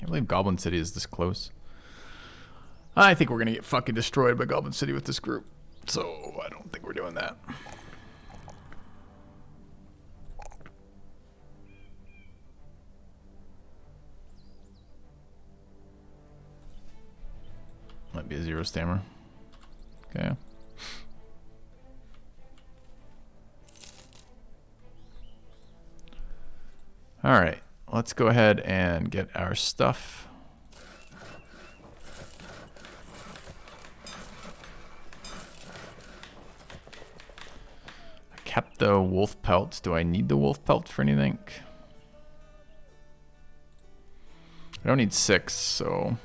Can't believe Goblin City is this close. I think we're gonna get fucking destroyed by Goblin City with this group. So I don't think we're doing that. Might be a 0 stammer. Okay. Alright, let's go ahead and get our stuff. I kept the wolf pelts. Do I need the wolf pelt for anything? I don't need 6, so...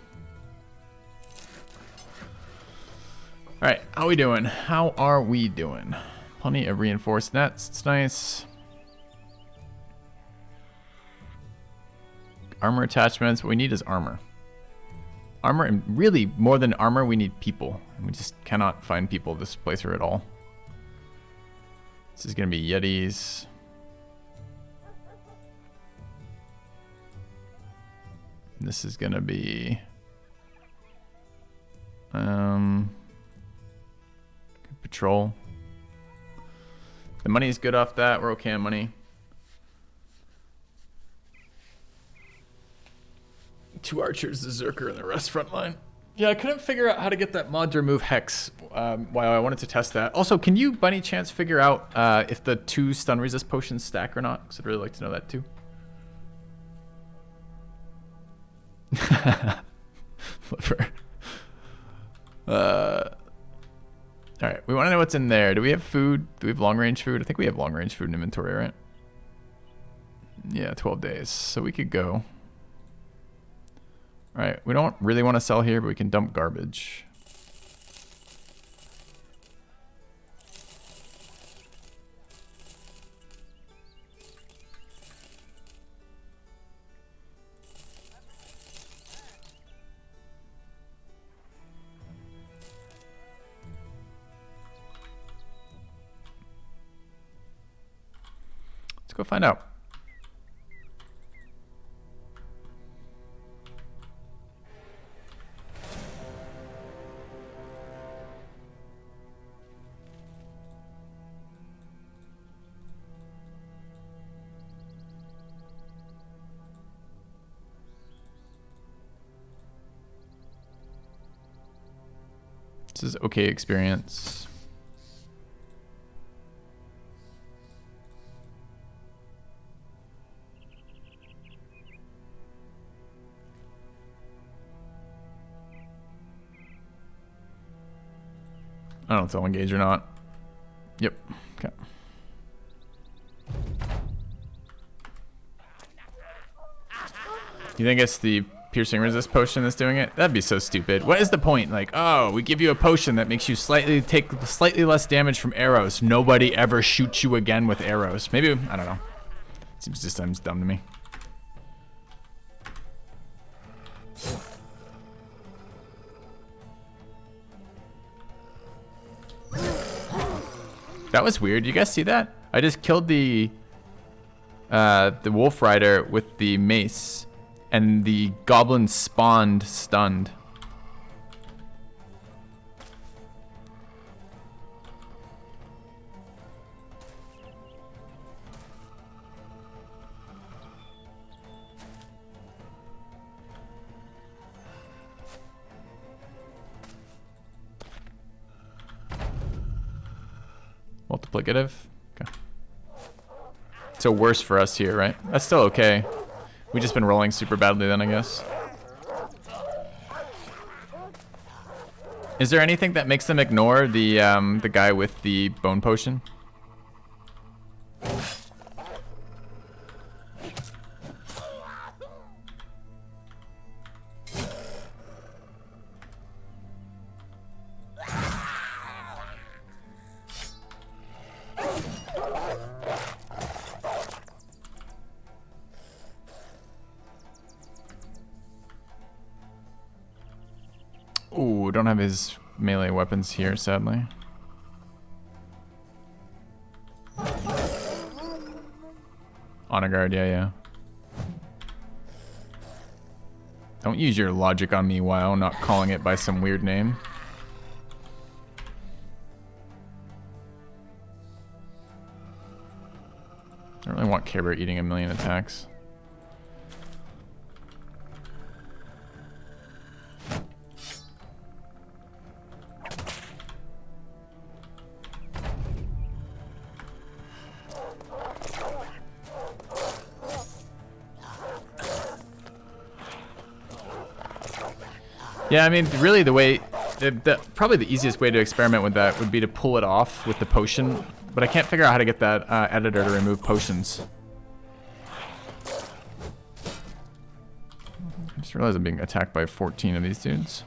Alright, how we doing? How are we doing? Plenty of reinforced nets, it's nice. Armor attachments, what we need is armor. Armor, and really more than armor, we need people. And we just cannot find people this playthrough at all. This is gonna be Yetis. This is gonna be... Patrol. The money is good off that. We're okay on money. 2 archers, the Zerker, and the rest front line. Yeah, I couldn't figure out how to get that mod to remove Hex while I wanted to test that. Also, can you, by any chance, figure out if the 2 stun resist potions stack or not? Because I'd really like to know that too. Flipper. Alright, we want to know what's in there. Do we have food? Do we have long-range food? I think we have long-range food in inventory, right? Yeah, 12 days. So we could go. Alright, we don't really want to sell here, but we can dump garbage. Let's go find out. This is okay experience. I don't know if they'll engage or not. Yep. Okay. You think it's the piercing resist potion that's doing it? That'd be so stupid. What is the point? Like, oh, we give you a potion that makes you take slightly less damage from arrows. Nobody ever shoots you again with arrows. Maybe, I don't know. Seems dumb to me. That was weird. You guys see that? I just killed the wolf rider with the mace, and the goblin spawned stunned. Multiplicative? Okay. So worse for us here, right? That's still okay. We've just been rolling super badly then, I guess. Is there anything that makes them ignore the guy with the bone potion? Ooh, don't have his melee weapons here, sadly. Honor guard, yeah. Don't use your logic on me, WoW, not calling it by some weird name. I don't really want Care Bear eating 1,000,000 attacks. Yeah, I mean, really the way, probably the easiest way to experiment with that would be to pull it off with the potion, but I can't figure out how to get that editor to remove potions. I just realized I'm being attacked by 14 of these dudes.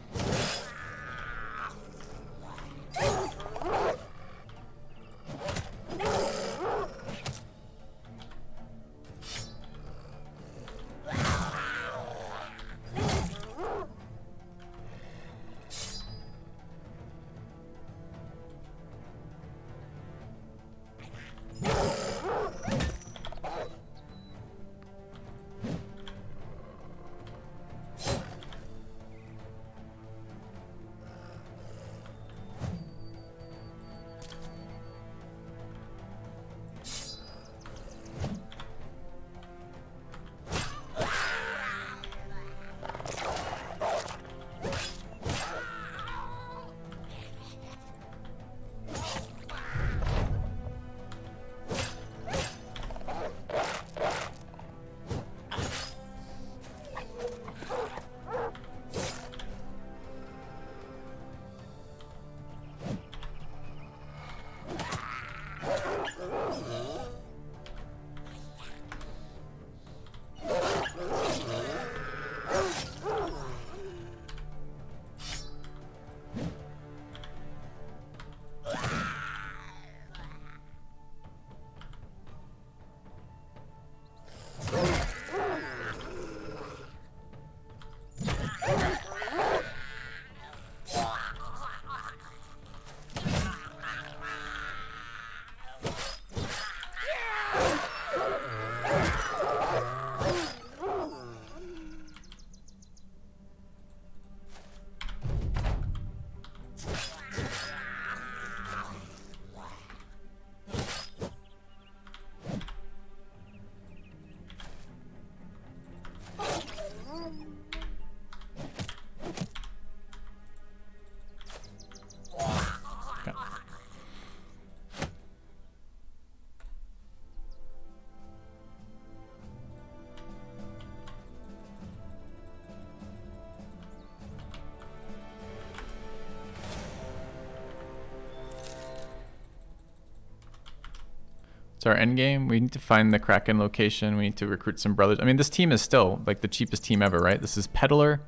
It's our end game. We need to find the Kraken location. We need to recruit some brothers. I mean, this team is still like the cheapest team ever, right? This is Peddler,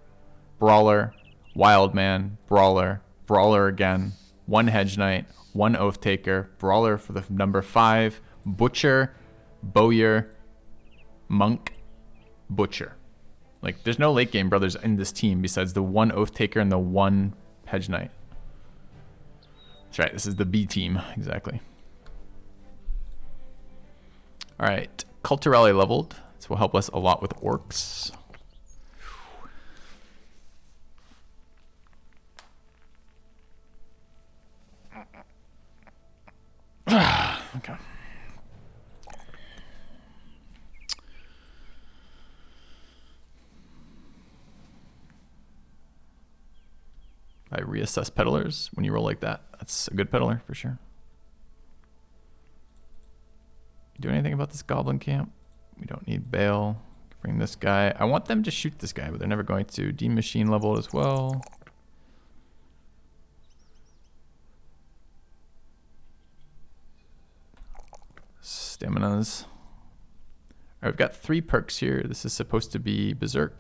Brawler, Wildman, Brawler, Brawler again, one Hedge Knight, one Oath Taker, Brawler for the number 5, Butcher, Bowyer, Monk, Butcher. Like, there's no late game brothers in this team besides the one Oath Taker and the one Hedge Knight. That's right. This is the B team. Exactly. All right. Culturale leveled. This will help us a lot with orcs. Okay. I reassess peddlers when you roll like that. That's a good peddler for sure. You do anything about this goblin camp? We don't need bail. Bring this guy. I want them to shoot this guy, but they're never going to. D-machine leveled as well. Staminas. All right, we've got 3 perks here. This is supposed to be Berserk.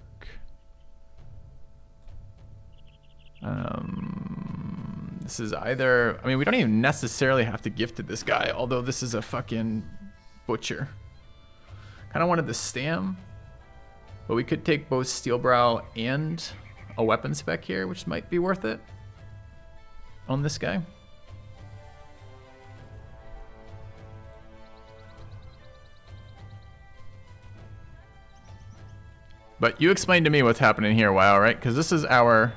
This is either, I mean, we don't even necessarily have to gift to this guy, although this is a fucking butcher. Kind of wanted the Stam, but we could take both Steelbrow and a weapon spec here, which might be worth it on this guy. But you explain to me what's happening here, WoW, right? Because this is our...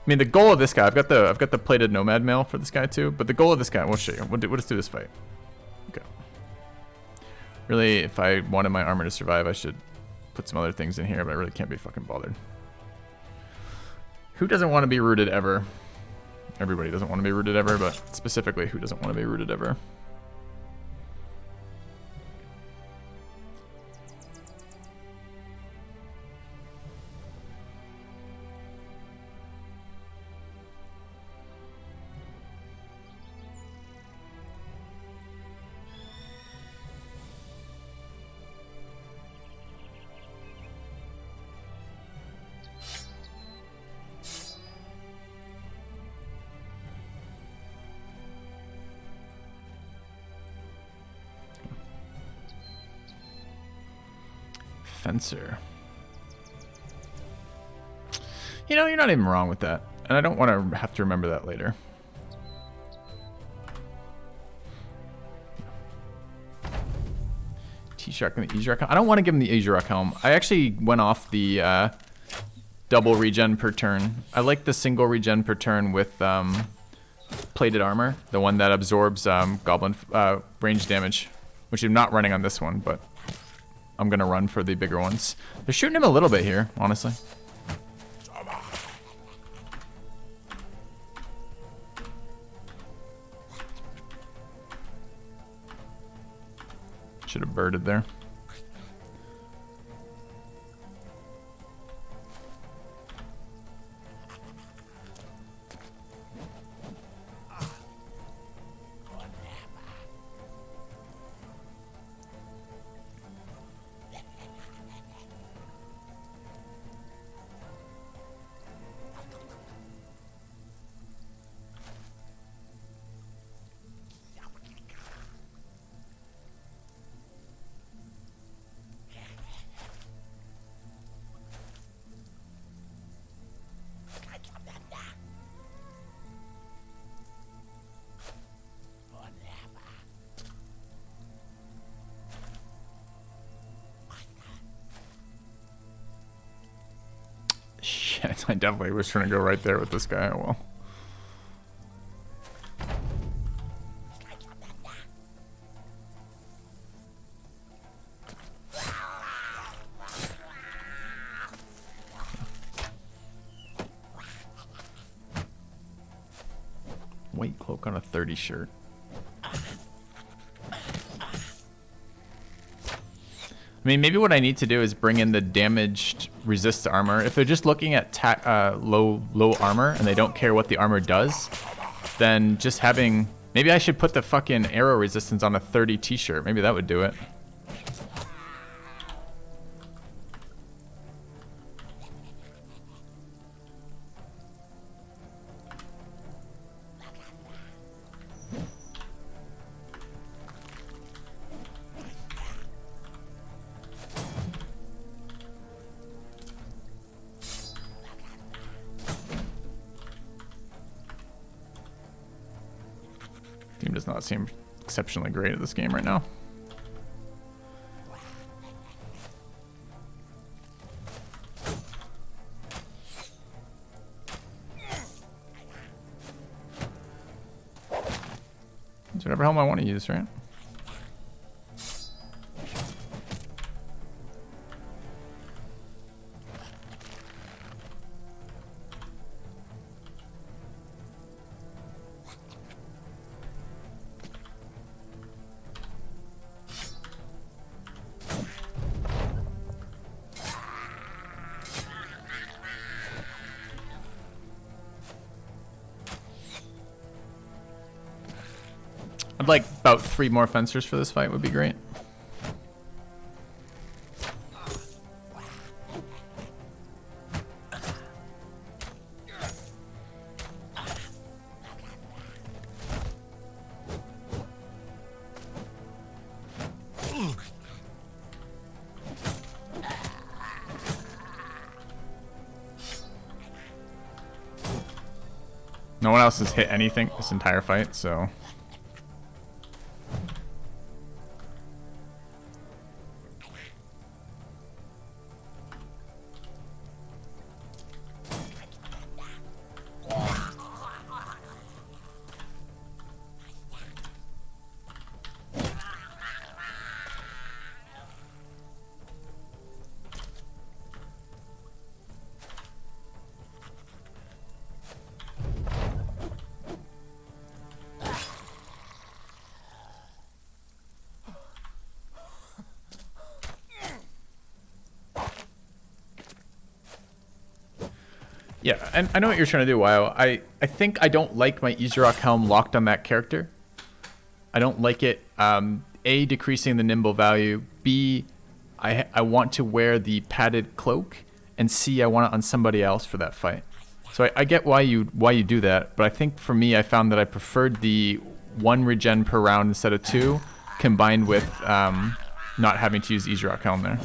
I mean, the goal of this guy, I've got the plated nomad mail for this guy too, but the goal of this guy, we'll show you. We'll just do this fight. Okay. Really, if I wanted my armor to survive, I should put some other things in here, but I really can't be fucking bothered. Who doesn't want to be rooted ever? Everybody doesn't want to be rooted ever, but specifically, who doesn't want to be rooted ever? Fencer. You know, you're not even wrong with that. And I don't want to have to remember that later. T-Shark and the E-Shark. I don't want to give him the E-Shark helm. I actually went off the double regen per turn. I like the single regen per turn with plated armor. The one that absorbs goblin range damage. Which I'm not running on this one, but I'm gonna run for the bigger ones. They're shooting him a little bit here, honestly. Should have birded there. Shit, I definitely was trying to go right there with this guy. Oh well. White cloak on a 30 shirt. I mean, maybe what I need to do is bring in the damaged resist armor. If they're just looking at low armor and they don't care what the armor does, then just having... Maybe I should put the fucking arrow resistance on a 30 t-shirt. Maybe that would do it. Team does not seem exceptionally great at this game right now. It's whatever helm I want to use, right? I'd like about 3 more fencers for this fight would be great. No one else has hit anything this entire fight, so... Yeah, and I know what you're trying to do, Wow. I think I don't like my Izurok helm locked on that character. I don't like it, A, decreasing the nimble value, B, I want to wear the padded cloak, and C, I want it on somebody else for that fight. So I get why you do that, but I think for me, I found that I preferred the 1 regen per round instead of 2, combined with not having to use Izurok helm there.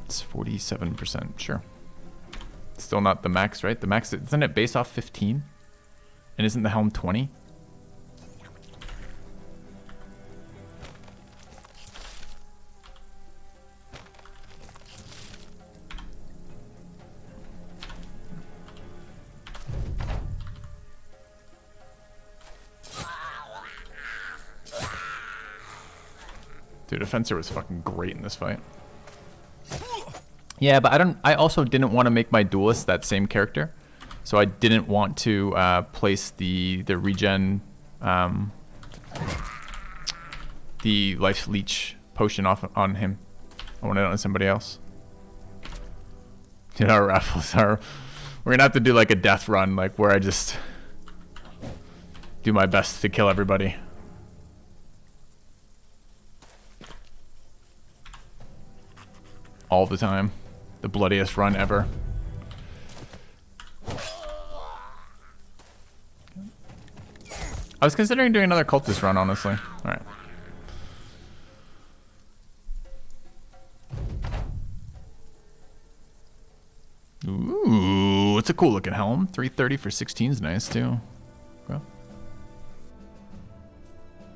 It's 47%, sure. Still not the max, right? The max, isn't it based off 15? And isn't the helm 20? Dude, Offensor was fucking great in this fight. Yeah, but I also didn't want to make my duelist that same character. So I didn't want to place the regen, the life leech potion off on him. I wanted it on somebody else. You know, our raffles are, we're gonna have to do like a death run, like where I just do my best to kill everybody. All the time. The bloodiest run ever. I was considering doing another cultist run, honestly. Alright. Ooh, it's a cool looking helm. 330 for 16 is nice too. Okay.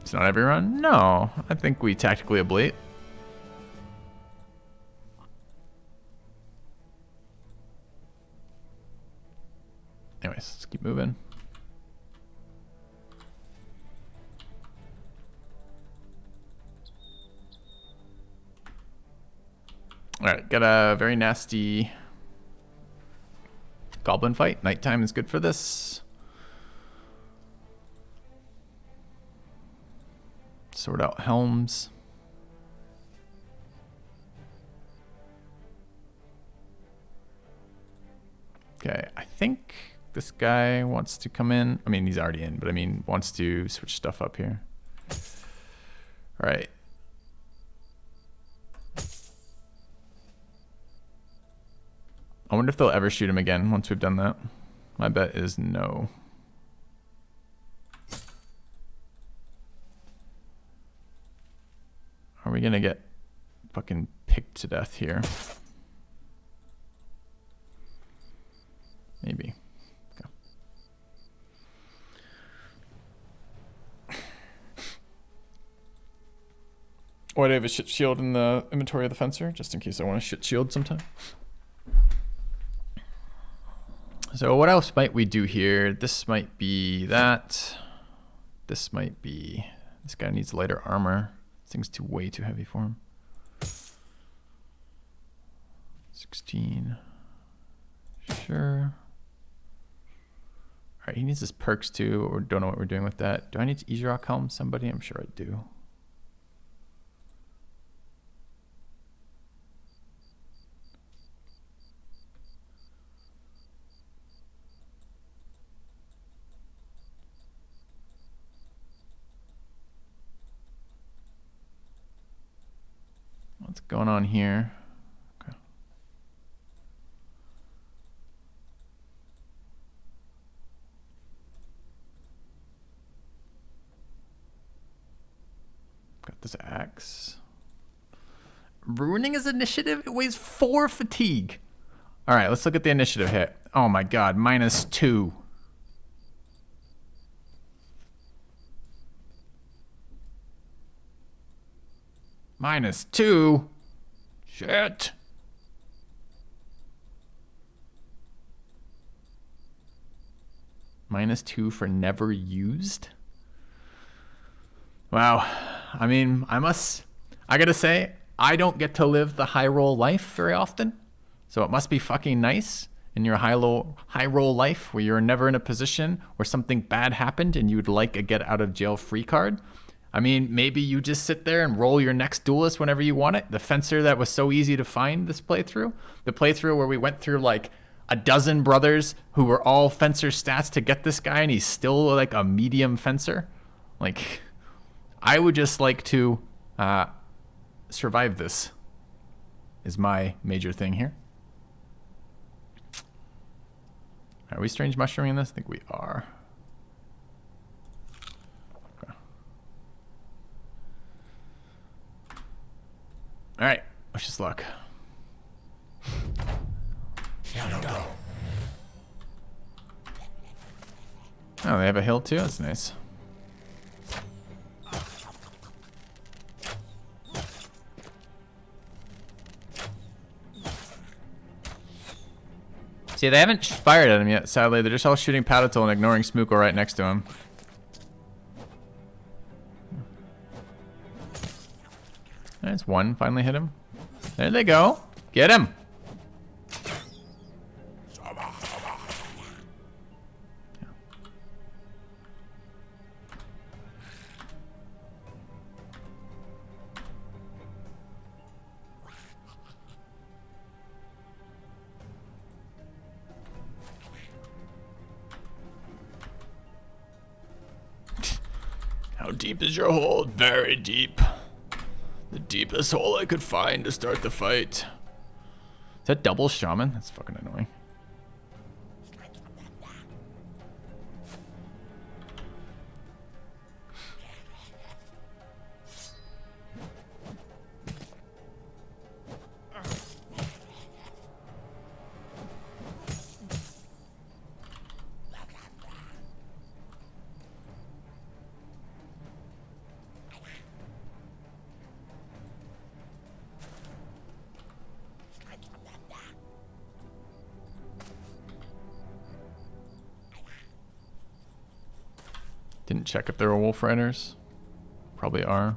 It's not every run? No. I think we tactically ablate. Anyways, let's keep moving. Alright, got a very nasty goblin fight. Nighttime is good for this. Sort out helms. Okay, I think this guy wants to come in. I mean, he's already in, but I mean, wants to switch stuff up here. All right. I wonder if they'll ever shoot him again once we've done that. My bet is no. Are we gonna get fucking picked to death here? Maybe. Why do I have a shit shield in the inventory of the fencer? Just in case I want a shit shield sometime. So what else might we do here? This might be that. This might be... This guy needs lighter armor. This thing's way too heavy for him. 16. Sure. Alright, he needs his perks too, or don't know what we're doing with that. Do I need to Izurok helm somebody? I'm sure I do. What's going on here? Okay. Got this axe. Ruining his initiative? It weighs 4 fatigue. All right, let's look at the initiative hit. Oh my god, -2. -2? Shit. -2 for never used? Wow. I mean, I gotta say, I don't get to live the high roll life very often. So it must be fucking nice in your high roll life where you're never in a position where something bad happened and you'd like a get out of jail free card. I mean, maybe you just sit there and roll your next duelist whenever you want it. The fencer that was so easy to find this playthrough. The playthrough where we went through like a dozen brothers who were all fencer stats to get this guy and he's still like a medium fencer. Like, I would just like to survive this is my major thing here. Are we strange mushrooming this? I think we are. Okay. All right, wish us luck. Oh, they have a hill too? That's nice. See, they haven't fired at him yet, sadly. They're just all shooting Patatil and ignoring Smooko right next to him. There's one, finally hit him. There they go. Get him! How deep is your hole? Very deep. The deepest hole I could find to start the fight. Is that double shaman? That's fucking annoying. Didn't check if there were wolf riders. Probably are.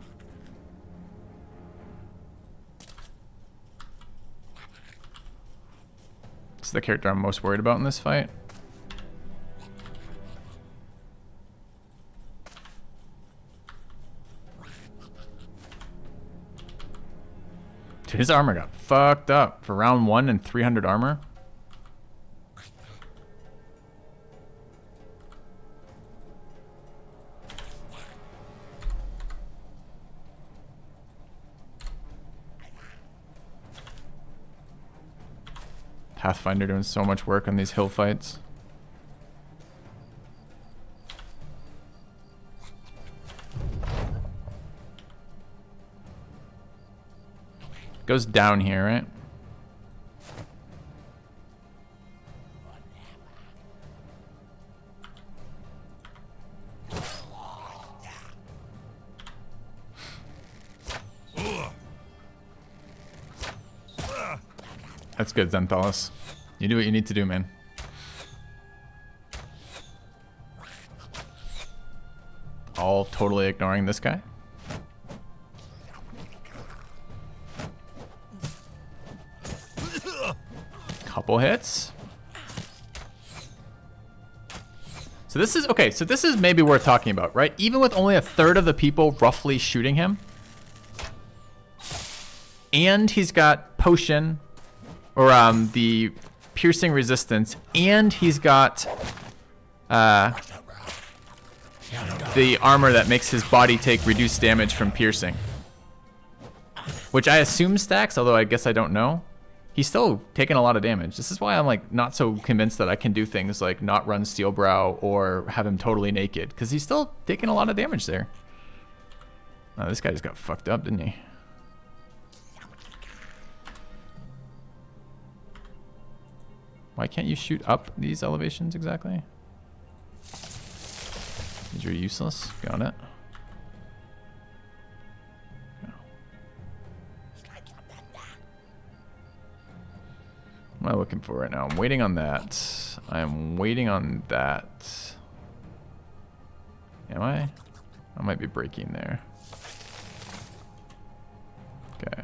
This is the character I'm most worried about in this fight. Dude, his armor got fucked up for round 1 and 300 armor. Pathfinder doing so much work on these hill fights. Goes down here, right? That's good, Zenthalos. You do what you need to do, man. All totally ignoring this guy. Couple hits. So this is, okay, so this is maybe worth talking about, right? Even with only a third of the people roughly shooting him, and he's got potion, or the piercing resistance, and he's got the armor that makes his body take reduced damage from piercing, which I assume stacks, although I guess I don't know. He's still taking a lot of damage. This is why I'm like not so convinced that I can do things like not run Steel Brow or have him totally naked, because he's still taking a lot of damage there. Oh, this guy just got fucked up, didn't he? Why can't you shoot up these elevations exactly? Because you're useless. Got it. What am I looking for right now? I'm waiting on that. I'm waiting on that. Am I? I might be breaking there. Okay.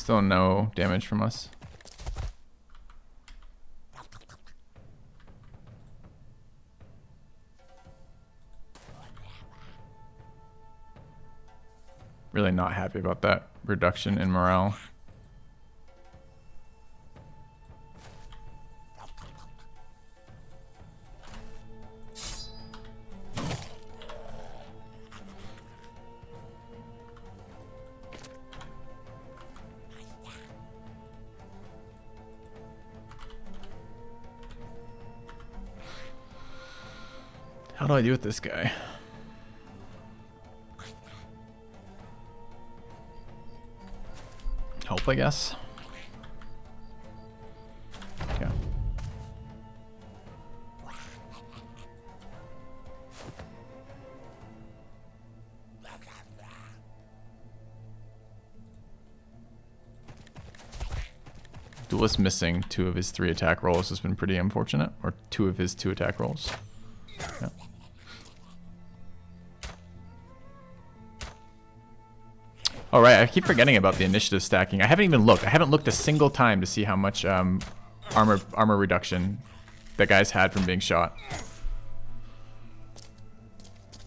Still no damage from us. Really not happy about that reduction in morale. How do I do with this guy? Help, I guess. Yeah. Duelist missing 2 of his 3 attack rolls has been pretty unfortunate, or 2 of his 2 attack rolls. Yeah. Oh, right, I keep forgetting about the initiative stacking. I haven't even looked. I haven't looked a single time to see how much armor reduction that guys had from being shot.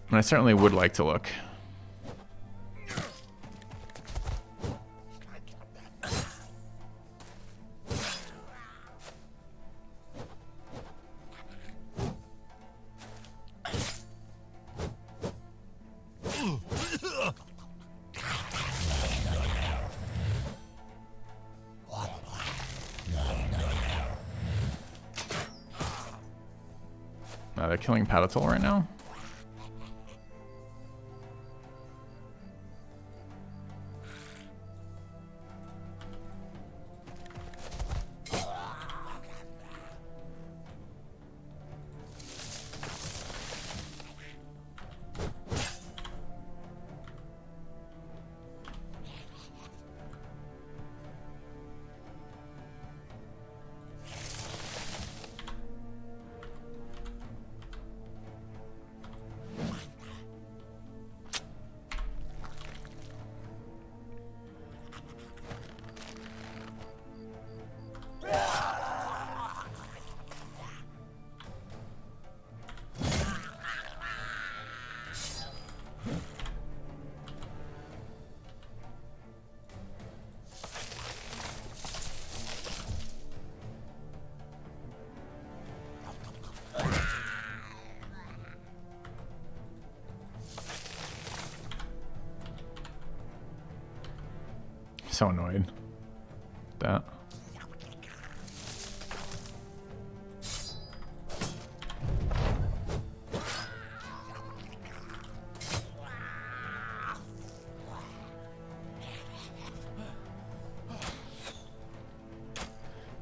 And I certainly would like to look. They're killing Patatul right now. So annoyed. That.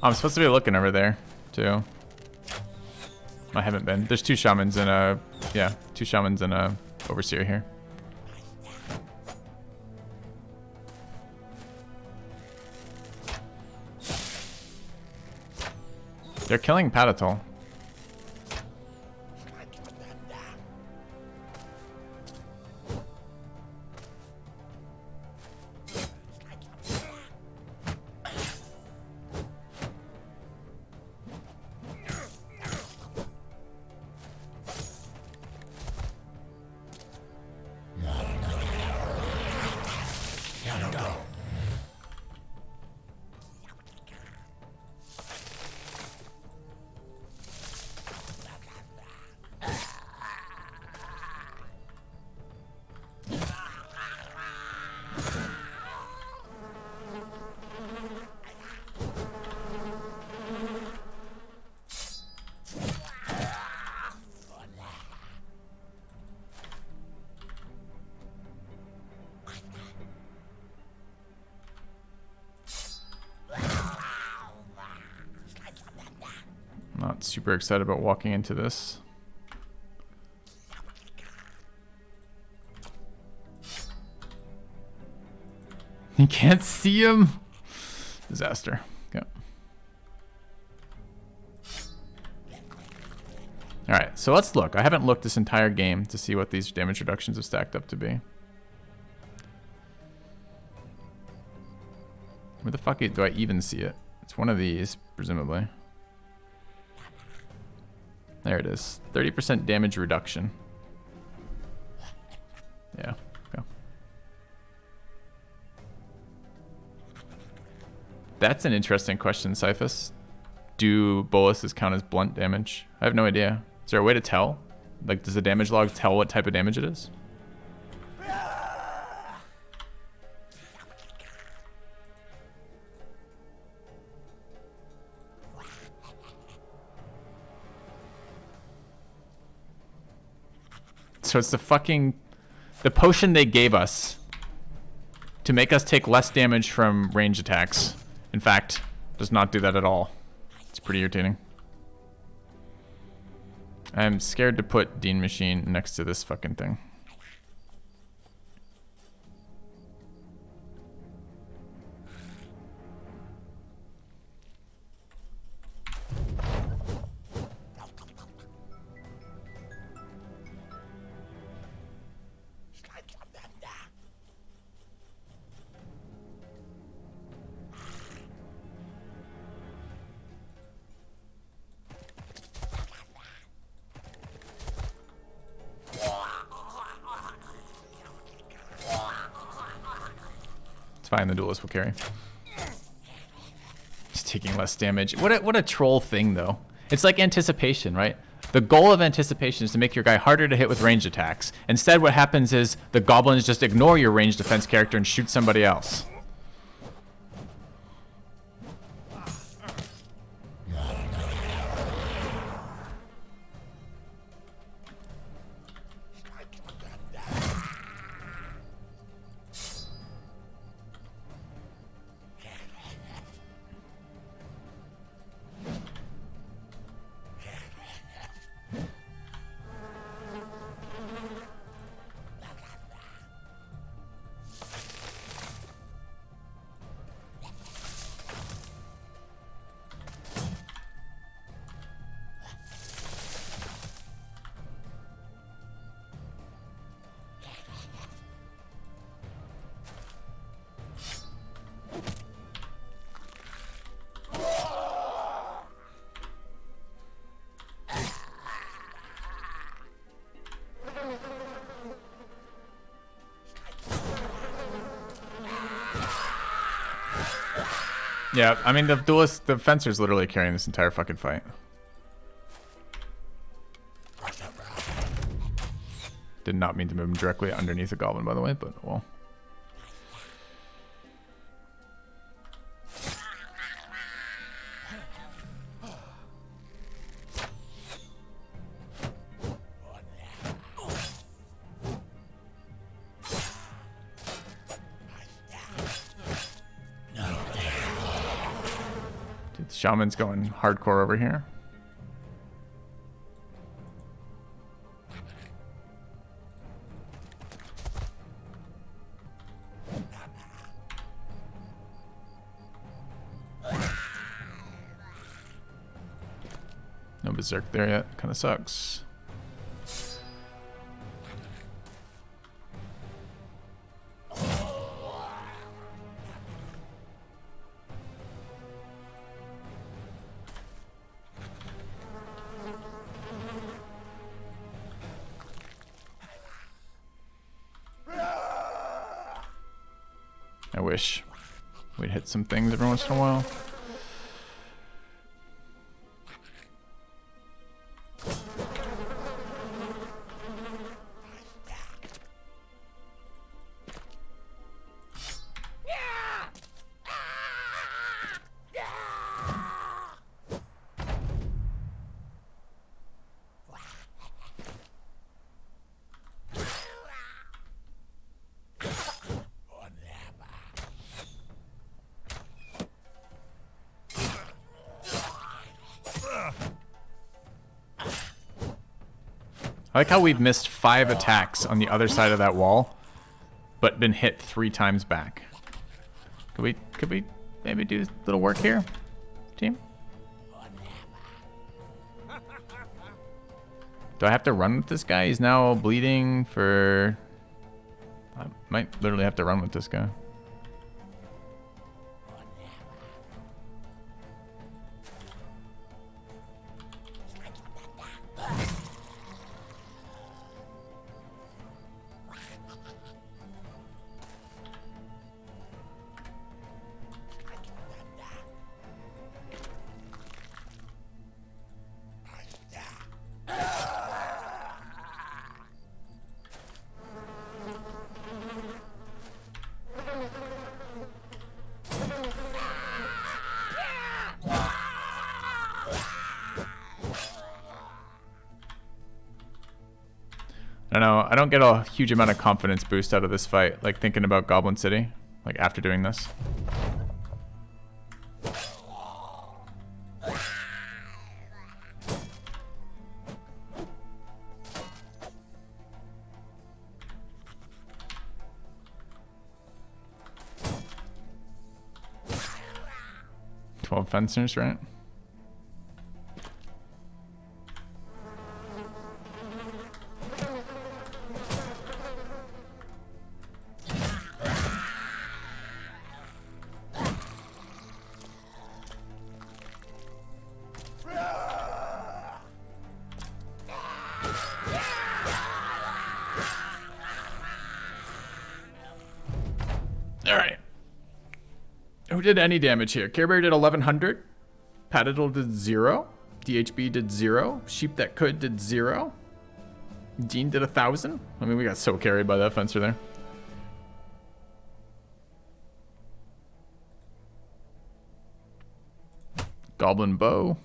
I'm supposed to be looking over there, too. I haven't been. There's 2 shamans and a... Yeah, 2 shamans and a overseer here. They're killing Patatul. Not super excited about walking into this. You can't see him? Disaster. Yeah. Alright, so let's look. I haven't looked this entire game to see what these damage reductions have stacked up to be. Where the fuck do I even see it? It's one of these, presumably. There it is. 30% damage reduction. Yeah, go. That's an interesting question, Cyphus. Do boluses count as blunt damage? I have no idea. Is there a way to tell? Like, does the damage log tell what type of damage it is? So it's the potion they gave us to make us take less damage from range attacks. In fact, does not do that at all. It's pretty irritating. I'm scared to put Dean Machine next to this fucking thing. Fine, the duelist will carry. He's taking less damage. What a troll thing, though. It's like anticipation, right? The goal of anticipation is to make your guy harder to hit with range attacks. Instead, what happens is the goblins just ignore your ranged defense character and shoot somebody else. Yeah, I mean, the fencer's literally carrying this entire fucking fight. Did not mean to move him directly underneath the goblin, by the way, but well. Shaman's going hardcore over here. No berserk there yet. Kind of sucks. I wish we'd hit some things every once in a while. I like how we've missed 5 attacks on the other side of that wall, but been hit 3 times back. Could we maybe do a little work here, team? Do I have to run with this guy? He's now bleeding for... I might literally have to run with this guy. I don't know. I don't get a huge amount of confidence boost out of this fight, like thinking about Goblin City, like after doing this. Fencers, right? All right. Who did any damage here? Care Bear did 1100. Patadol did 0. DHB did 0. Sheep That Could did 0. Dean did 1,000. I mean, we got so carried by that fencer there. Goblin Bow.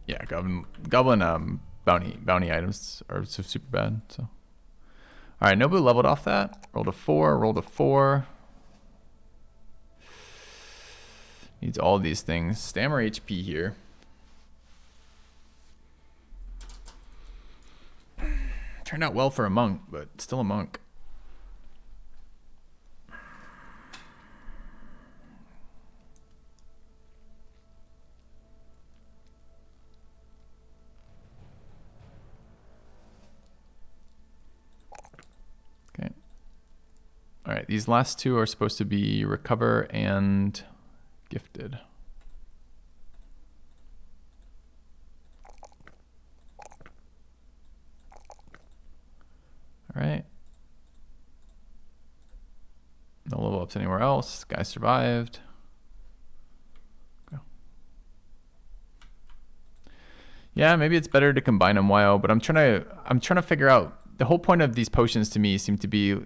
Yeah, Goblin bounty items are so super bad. So, all right, Nobu leveled off that. Rolled a 4. Rolled a 4. Needs all these things. Stammer HP here. Turned out well for a monk, but still a monk. All right, these last two are supposed to be recover and gifted. All right. No level ups anywhere else. Guy survived. Go. Yeah, maybe it's better to combine them while, but I'm trying to figure out the whole point of these potions to me seem to be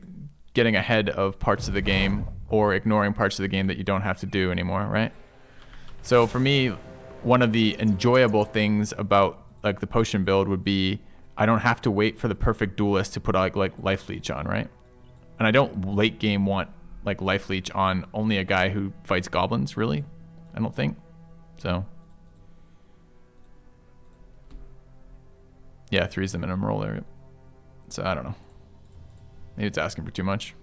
getting ahead of parts of the game or ignoring parts of the game that you don't have to do anymore, right? So for me, one of the enjoyable things about like the potion build would be I don't have to wait for the perfect duelist to put like life leech on, right? And I don't late game want like life leech on only a guy who fights goblins, really. I don't think so. Yeah, 3 is the minimum roll there. So I don't know. Maybe it's asking for too much.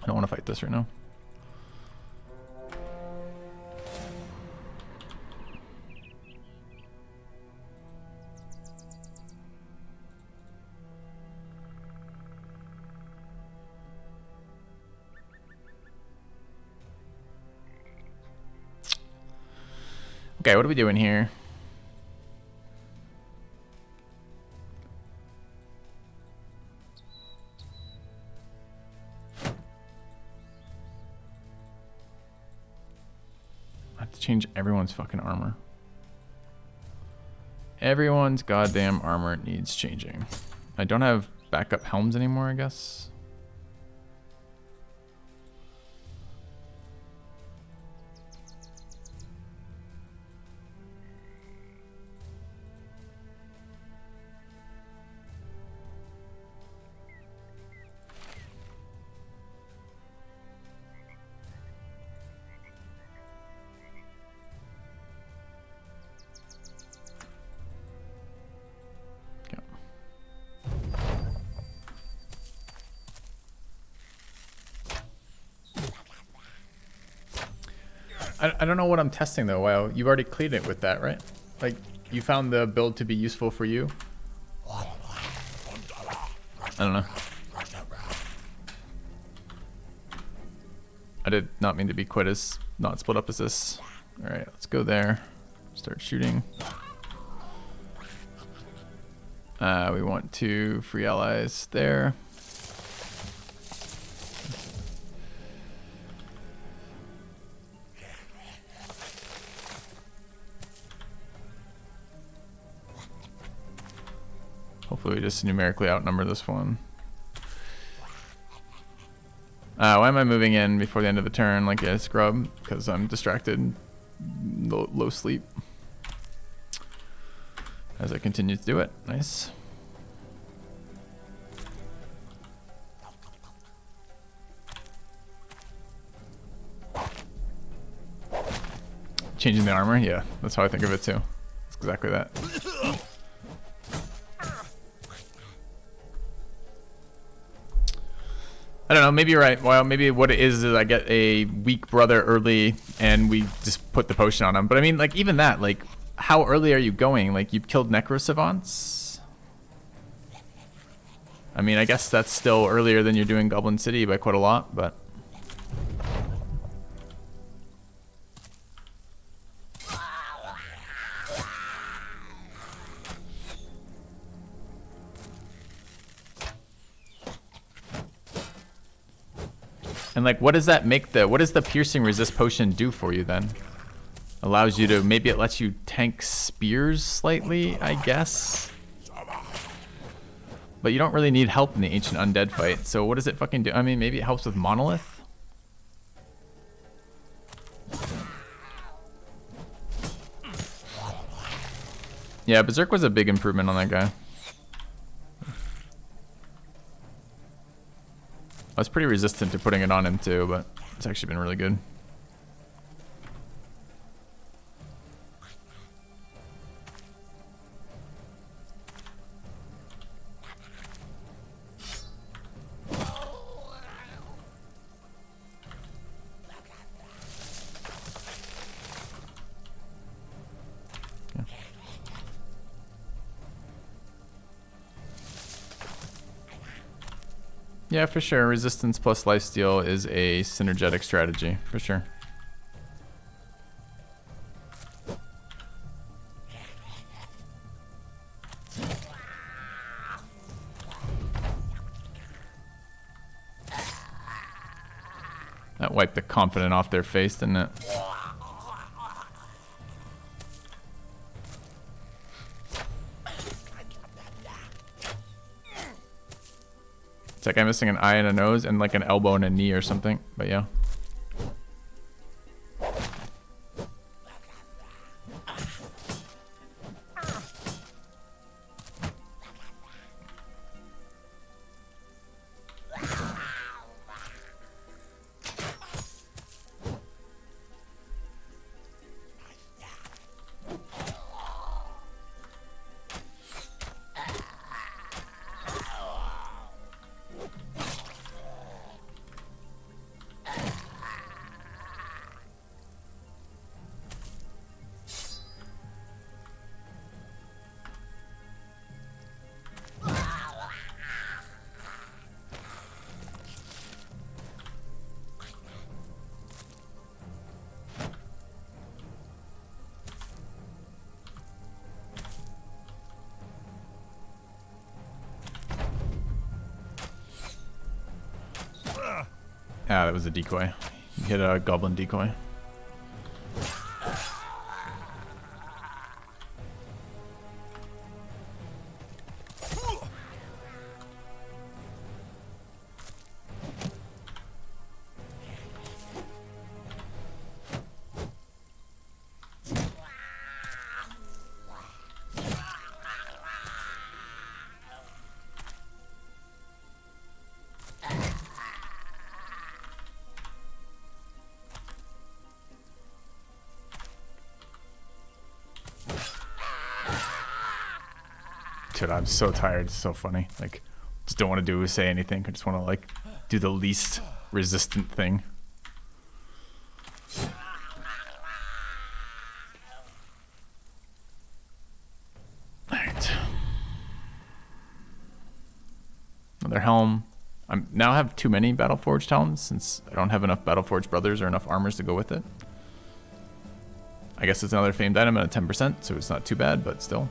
I don't want to fight this right now. Okay, what are we doing here? Change everyone's fucking armor. Everyone's goddamn armor needs changing. I don't have backup helms anymore, I guess. I don't know what I'm testing though. Wow, you've already cleaned it with that, right? Like, you found the build to be useful for you? I don't know. I did not mean to be quite as not split up as this. All right, let's go there. Start shooting. We want to free allies there. Hopefully we just numerically outnumber this one. Why am I moving in before the end of the turn like a scrub? Because I'm distracted. Low sleep. As I continue to do it. Nice. Changing the armor? Yeah, that's how I think of it too. It's exactly that. I don't know, maybe you're right. Well, maybe what it is I get a weak brother early and we just put the potion on him. But I mean, like, even that, like, how early are you going? Like, you've killed Necro Savants? I mean, I guess that's still earlier than you're doing Goblin City by quite a lot, but... And like, what does that make what does the piercing resist potion do for you then? Allows you to, maybe it lets you tank spears slightly, I guess. But you don't really need help in the Ancient Undead fight, so what does it fucking do? I mean, maybe it helps with Monolith? Yeah, Berserk was a big improvement on that guy. I was pretty resistant to putting it on him too, but it's actually been really good. Yeah, for sure. Resistance plus lifesteal is a synergetic strategy, for sure. That wiped the confident off their face, didn't it? It's like I'm missing an eye and a nose and like an elbow and a knee or something, but yeah. Ah, that was a decoy. You hit a goblin decoy. Dude, I'm so tired. It's so funny. Like, just don't want to say anything. I just want to like do the least resistant thing. Alright. Another helm. I now have too many Battleforged helms since I don't have enough Battleforged brothers or enough armors to go with it. I guess it's another famed item at a 10%, so it's not too bad, but still.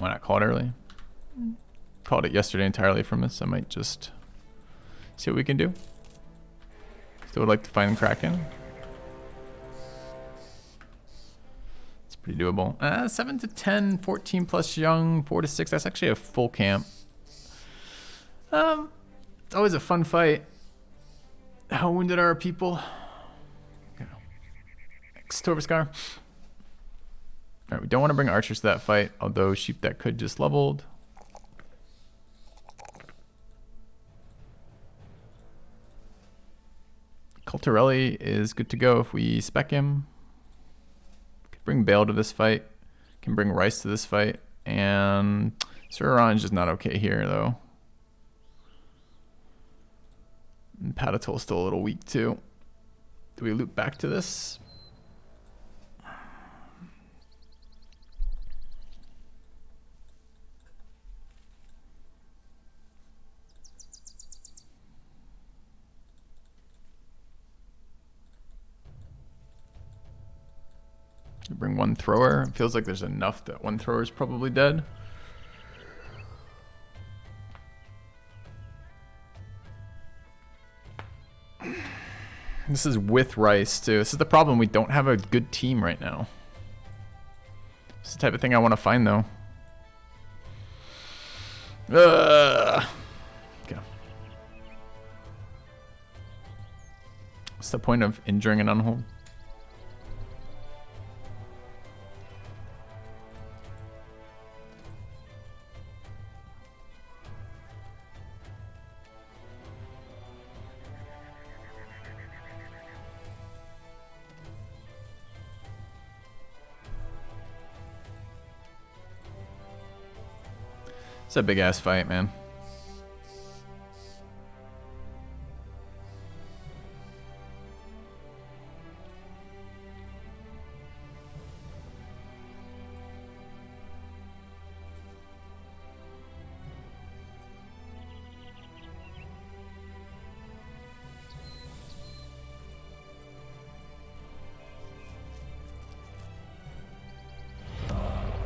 Why not call it early? Called it yesterday entirely from this. I might just see what we can do. Still would like to find Kraken. It's pretty doable. 7 to 10, 14 plus young, 4 to 6. That's actually a full camp. It's always a fun fight. How wounded are our people? Okay. Torvascar. Alright, we don't want to bring archers to that fight, although sheep that could just leveled. Culturelli is good to go if we spec him. Could bring Bale to this fight. Can bring Rice to this fight. And Sir Orange is not okay here, though. And Patatol's still a little weak, too. Do we loop back to this? Bring one thrower. It feels like there's enough that one thrower is probably dead. This is with Rice too. This is the problem. We don't have a good team right now. This is the type of thing I want to find though. Okay. What's the point of injuring an unhold? It's a big ass fight, man.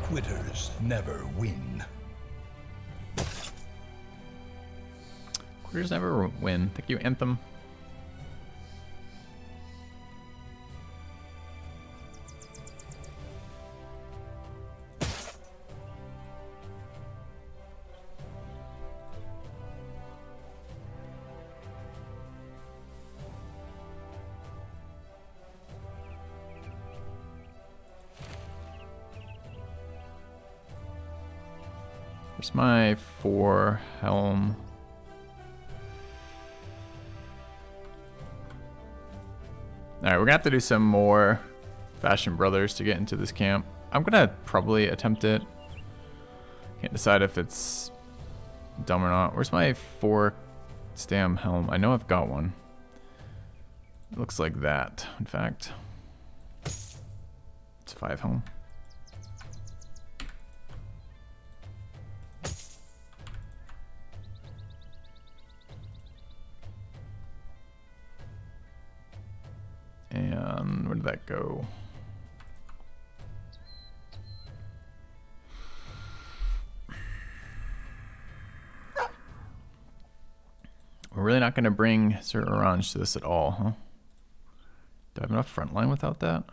Quitters never win. Quitters never win. Thank you, Anthem. Here's my 4 helm. Alright, we're gonna have to do some more Fashion Brothers to get into this camp. I'm gonna probably attempt it. Can't decide if it's dumb or not. Where's my 4 stam helm? I know I've got one. It looks like that, in fact. It's 5 helm. And where did that go? We're really not going to bring Sir Orange to this at all, huh? Do I have enough front line without that?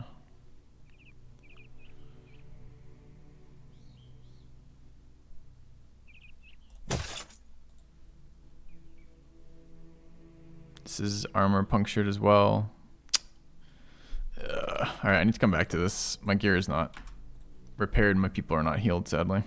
This is armor punctured as well. Alright, I need to come back to this. My gear is not repaired. My people are not healed, sadly.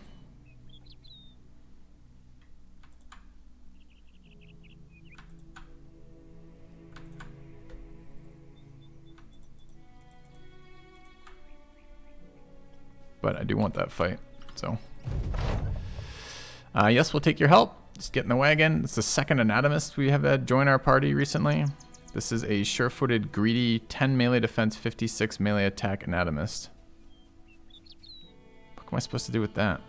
But I do want that fight, so. Yes, we'll take your help. Just get in the wagon. It's the second Anatomist we have had join our party recently. This is a sure-footed, greedy, 10 melee defense, 56 melee attack Anatomist. What am I supposed to do with that?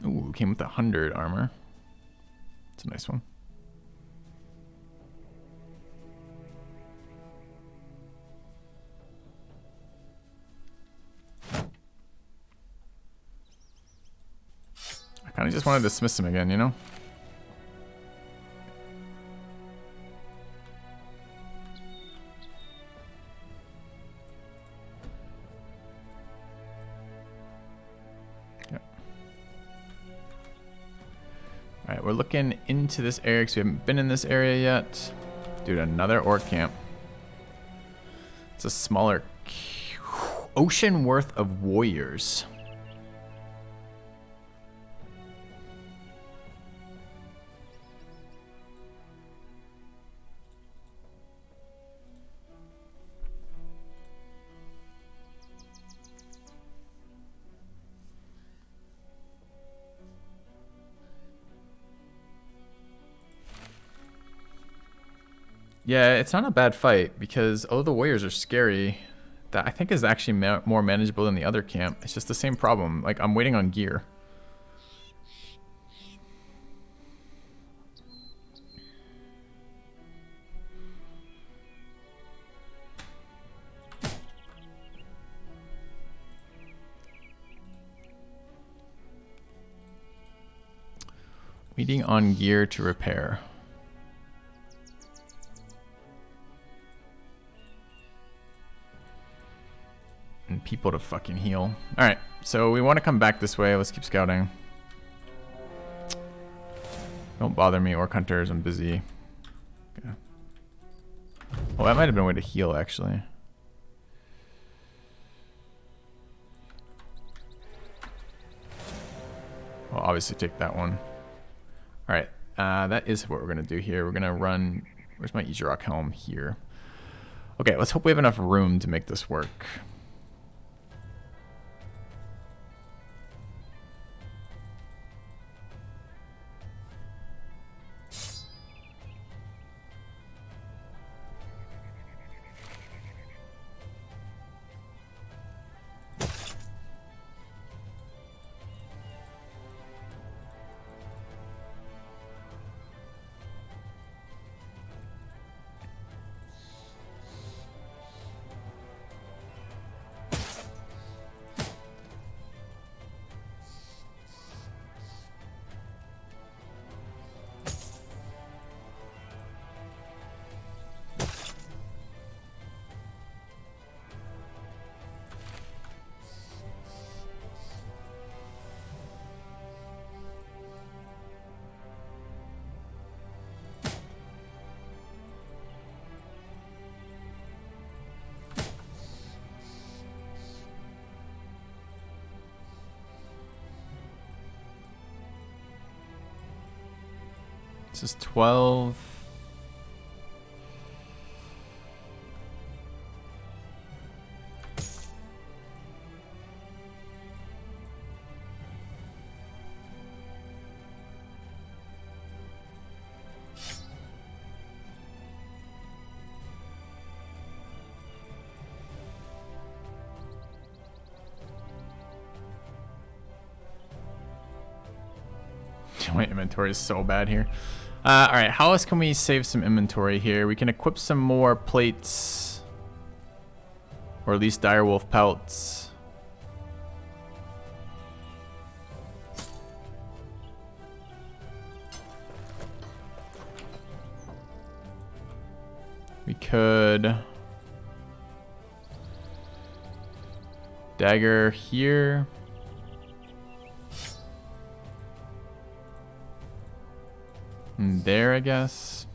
Ooh, came with 100 armor. It's a nice one. I just want to dismiss him again, you know? Yep. Alright, we're looking into this area because we haven't been in this area yet. Dude, another orc camp. It's a smaller ocean worth of warriors. Yeah, it's not a bad fight because although the warriors are scary, that I think is actually more manageable than the other camp. It's just the same problem. Like, I'm waiting on gear. Waiting on gear to repair. And people to fucking heal. Alright, so we want to come back this way. Let's keep scouting. Don't bother me, orc hunters. I'm busy. Okay. Well, that might have been a way to heal, actually. I'll obviously take that one. Alright, that is what we're going to do here. We're going to run... Where's my Easy-Rock helm? Here. Okay, let's hope we have enough room to make this work. This is 12. My inventory is so bad here. Alright, how else can we save some inventory here? We can equip some more plates. Or at least direwolf pelts. We could... Dagger here. And there, I guess.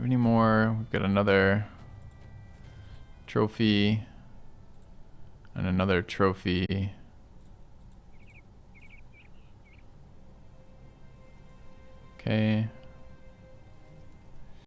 Any more? We've got another trophy. And another trophy. Okay.